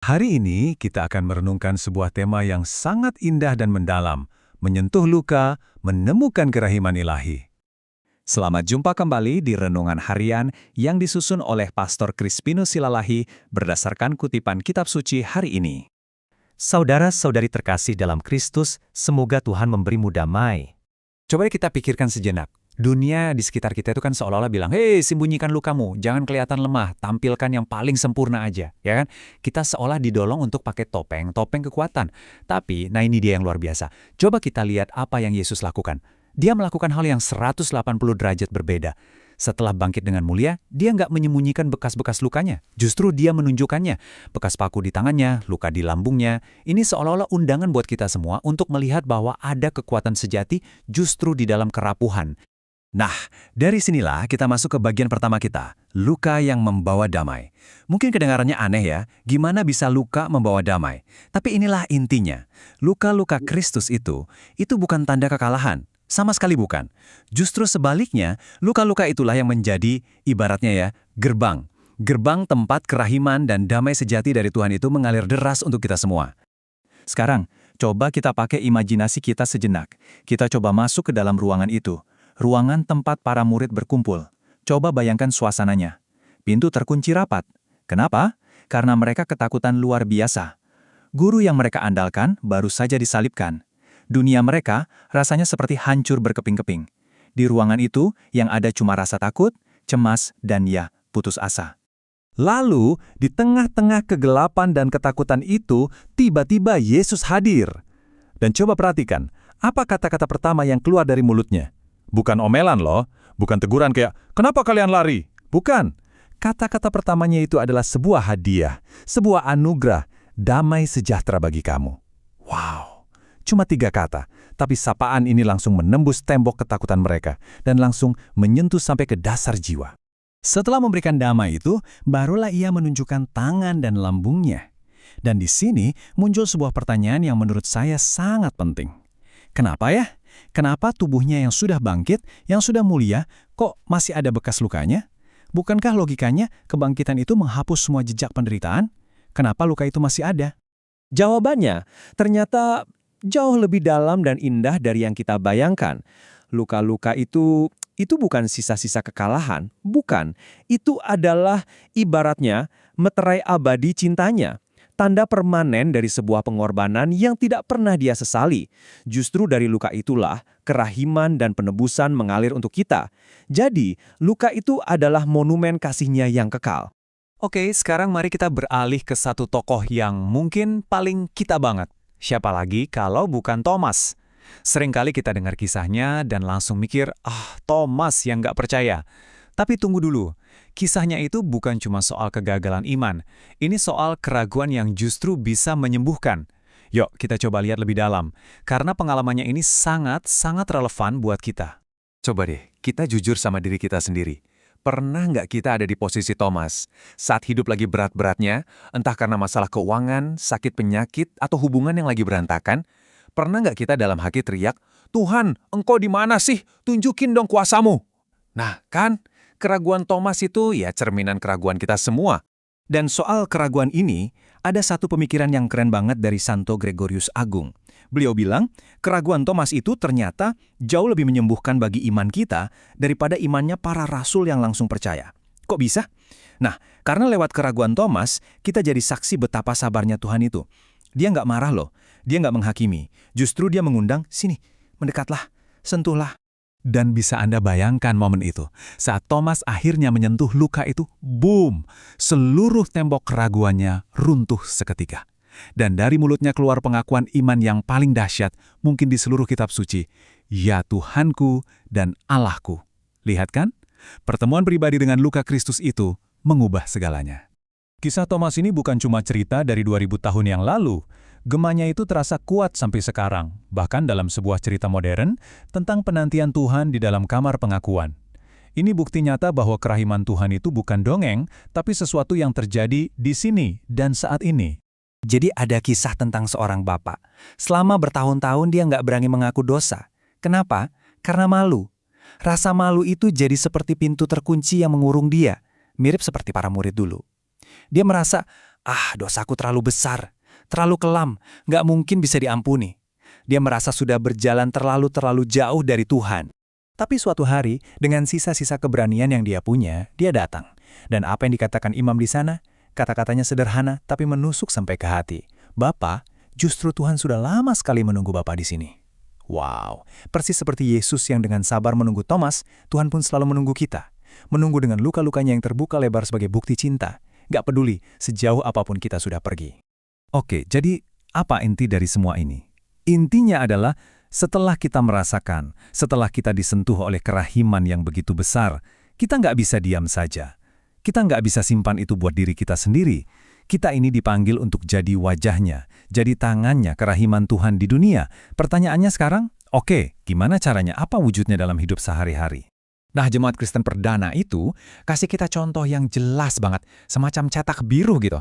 Hari ini kita akan merenungkan sebuah tema yang sangat indah dan mendalam, menyentuh luka, menemukan kerahiman ilahi. Selamat jumpa kembali di Renungan Harian yang disusun oleh Pastor Crispinus Silalahi berdasarkan kutipan Kitab Suci hari ini. Saudara-saudari terkasih dalam Kristus, semoga Tuhan memberimu damai. Coba kita pikirkan sejenak. Dunia di sekitar kita itu kan seolah-olah bilang, "Hei, sembunyikan lukamu, jangan kelihatan lemah, tampilkan yang paling sempurna aja." Ya kan? Kita seolah didolong untuk pakai topeng kekuatan. Tapi, nah ini dia yang luar biasa. Coba kita lihat apa yang Yesus lakukan. Dia melakukan hal yang 180 derajat berbeda. Setelah bangkit dengan mulia, dia nggak menyembunyikan bekas-bekas lukanya. Justru dia menunjukkannya. Bekas paku di tangannya, luka di lambungnya. Ini seolah-olah undangan buat kita semua untuk melihat bahwa ada kekuatan sejati justru di dalam kerapuhan. Nah, dari sinilah kita masuk ke bagian pertama kita, luka yang membawa damai. Mungkin kedengarannya aneh ya, gimana bisa luka membawa damai? Tapi inilah intinya, luka-luka Kristus itu bukan tanda kekalahan. Sama sekali bukan. Justru sebaliknya, luka-luka itulah yang menjadi, ibaratnya ya, gerbang. Gerbang tempat kerahiman dan damai sejati dari Tuhan itu mengalir deras untuk kita semua. Sekarang, coba kita pakai imajinasi kita sejenak. Kita coba masuk ke dalam ruangan itu. Ruangan tempat para murid berkumpul. Coba bayangkan suasananya. Pintu terkunci rapat. Kenapa? Karena mereka ketakutan luar biasa. Guru yang mereka andalkan baru saja disalibkan. Dunia mereka rasanya seperti hancur berkeping-keping. Di ruangan itu yang ada cuma rasa takut, cemas, dan ya, putus asa. Lalu, di tengah-tengah kegelapan dan ketakutan itu, tiba-tiba Yesus hadir. Dan coba perhatikan, apa kata-kata pertama yang keluar dari mulutnya? Bukan omelan loh, bukan teguran kayak, "Kenapa kalian lari?" Bukan. Kata-kata pertamanya itu adalah sebuah hadiah, sebuah anugerah, damai sejahtera bagi kamu. Wow. Cuma 3 kata, tapi sapaan ini langsung menembus tembok ketakutan mereka dan langsung menyentuh sampai ke dasar jiwa. Setelah memberikan damai itu, barulah ia menunjukkan tangan dan lambungnya. Dan di sini muncul sebuah pertanyaan yang menurut saya sangat penting. Kenapa ya? Kenapa tubuhnya yang sudah bangkit, yang sudah mulia, kok masih ada bekas lukanya? Bukankah logikanya kebangkitan itu menghapus semua jejak penderitaan? Kenapa luka itu masih ada? Jawabannya ternyata jauh lebih dalam dan indah dari yang kita bayangkan. Luka-luka itu bukan sisa-sisa kekalahan, bukan. Itu adalah ibaratnya meterai abadi cintanya. Tanda permanen dari sebuah pengorbanan yang tidak pernah dia sesali. Justru dari luka itulah kerahiman dan penebusan mengalir untuk kita. Jadi, luka itu adalah monumen kasihnya yang kekal. Oke, sekarang mari kita beralih ke satu tokoh yang mungkin paling kita banget. Siapa lagi kalau bukan Thomas? Seringkali kita dengar kisahnya dan langsung mikir, Thomas yang nggak percaya. Tapi tunggu dulu, kisahnya itu bukan cuma soal kegagalan iman. Ini soal keraguan yang justru bisa menyembuhkan. Yuk, kita coba lihat lebih dalam. Karena pengalamannya ini sangat relevan buat kita. Coba deh, kita jujur sama diri kita sendiri. Pernah nggak kita ada di posisi Thomas? Saat hidup lagi berat-beratnya, entah karena masalah keuangan, sakit penyakit, atau hubungan yang lagi berantakan, pernah nggak kita dalam hati teriak, "Tuhan, Engkau di mana sih? Tunjukin dong kuasamu." Nah, kan? Keraguan Thomas itu ya cerminan keraguan kita semua. Dan soal keraguan ini, ada satu pemikiran yang keren banget dari Santo Gregorius Agung. Beliau bilang, keraguan Thomas itu ternyata jauh lebih menyembuhkan bagi iman kita daripada imannya para rasul yang langsung percaya. Kok bisa? Nah, karena lewat keraguan Thomas, kita jadi saksi betapa sabarnya Tuhan itu. Dia nggak marah loh, dia nggak menghakimi. Justru dia mengundang, "Sini, mendekatlah, sentuhlah." Dan bisa Anda bayangkan momen itu, saat Thomas akhirnya menyentuh luka itu, boom! Seluruh tembok keraguannya runtuh seketika. Dan dari mulutnya keluar pengakuan iman yang paling dahsyat mungkin di seluruh kitab suci. "Ya Tuhanku dan Allahku." Lihat kan? Pertemuan pribadi dengan luka Kristus itu mengubah segalanya. Kisah Thomas ini bukan cuma cerita dari 2000 tahun yang lalu. Gemanya itu terasa kuat sampai sekarang, bahkan dalam sebuah cerita modern tentang penantian Tuhan di dalam kamar pengakuan. Ini bukti nyata bahwa kerahiman Tuhan itu bukan dongeng, tapi sesuatu yang terjadi di sini dan saat ini. Jadi ada kisah tentang seorang bapak. Selama bertahun-tahun dia nggak berani mengaku dosa. Kenapa? Karena malu. Rasa malu itu jadi seperti pintu terkunci yang mengurung dia, mirip seperti para murid dulu. Dia merasa, dosaku terlalu besar, terlalu kelam, nggak mungkin bisa diampuni. Dia merasa sudah berjalan terlalu jauh dari Tuhan. Tapi suatu hari, dengan sisa-sisa keberanian yang dia punya, dia datang. Dan apa yang dikatakan imam di sana? Kata-katanya sederhana, tapi menusuk sampai ke hati. Bapak, justru Tuhan sudah lama sekali menunggu Bapak di sini. Wow, persis seperti Yesus yang dengan sabar menunggu Thomas, Tuhan pun selalu menunggu kita. Menunggu dengan luka-lukanya yang terbuka lebar sebagai bukti cinta. Gak peduli sejauh apapun kita sudah pergi. Oke, jadi apa inti dari semua ini? Intinya adalah setelah kita merasakan, setelah kita disentuh oleh kerahiman yang begitu besar, kita nggak bisa diam saja. Kita nggak bisa simpan itu buat diri kita sendiri. Kita ini dipanggil untuk jadi wajahnya, jadi tangannya kerahiman Tuhan di dunia. Pertanyaannya sekarang, oke, gimana caranya? Apa wujudnya dalam hidup sehari-hari? Nah, jemaat Kristen perdana itu kasih kita contoh yang jelas banget, semacam cetak biru gitu.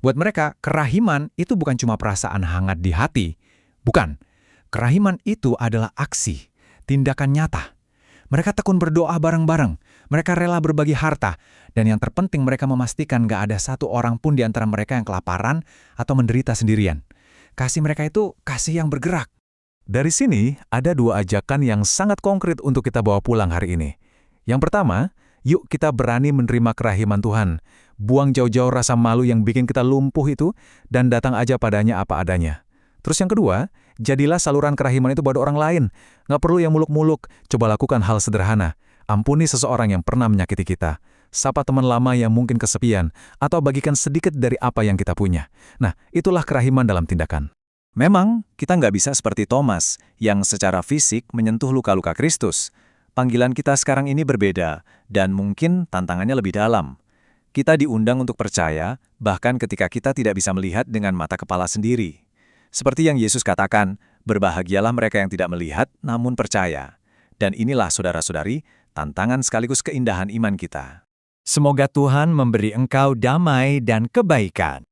Buat mereka, kerahiman itu bukan cuma perasaan hangat di hati. Bukan. Kerahiman itu adalah aksi, tindakan nyata. Mereka tekun berdoa bareng-bareng, mereka rela berbagi harta, dan yang terpenting mereka memastikan gak ada satu orang pun di antara mereka yang kelaparan atau menderita sendirian. Kasih mereka itu kasih yang bergerak. Dari sini, ada dua ajakan yang sangat konkret untuk kita bawa pulang hari ini. Yang pertama, yuk kita berani menerima kerahiman Tuhan. Buang jauh-jauh rasa malu yang bikin kita lumpuh itu, dan datang aja padanya apa adanya. Terus yang kedua, jadilah saluran kerahiman itu buat orang lain. Nggak perlu yang muluk-muluk, coba lakukan hal sederhana. Ampuni seseorang yang pernah menyakiti kita. Sapa teman lama yang mungkin kesepian, atau bagikan sedikit dari apa yang kita punya. Nah, itulah kerahiman dalam tindakan. Memang, kita nggak bisa seperti Thomas, yang secara fisik menyentuh luka-luka Kristus. Panggilan kita sekarang ini berbeda, dan mungkin tantangannya lebih dalam. Kita diundang untuk percaya, bahkan ketika kita tidak bisa melihat dengan mata kepala sendiri. Seperti yang Yesus katakan, berbahagialah mereka yang tidak melihat, namun percaya. Dan inilah saudara-saudari, tantangan sekaligus keindahan iman kita. Semoga Tuhan memberi engkau damai dan kebaikan.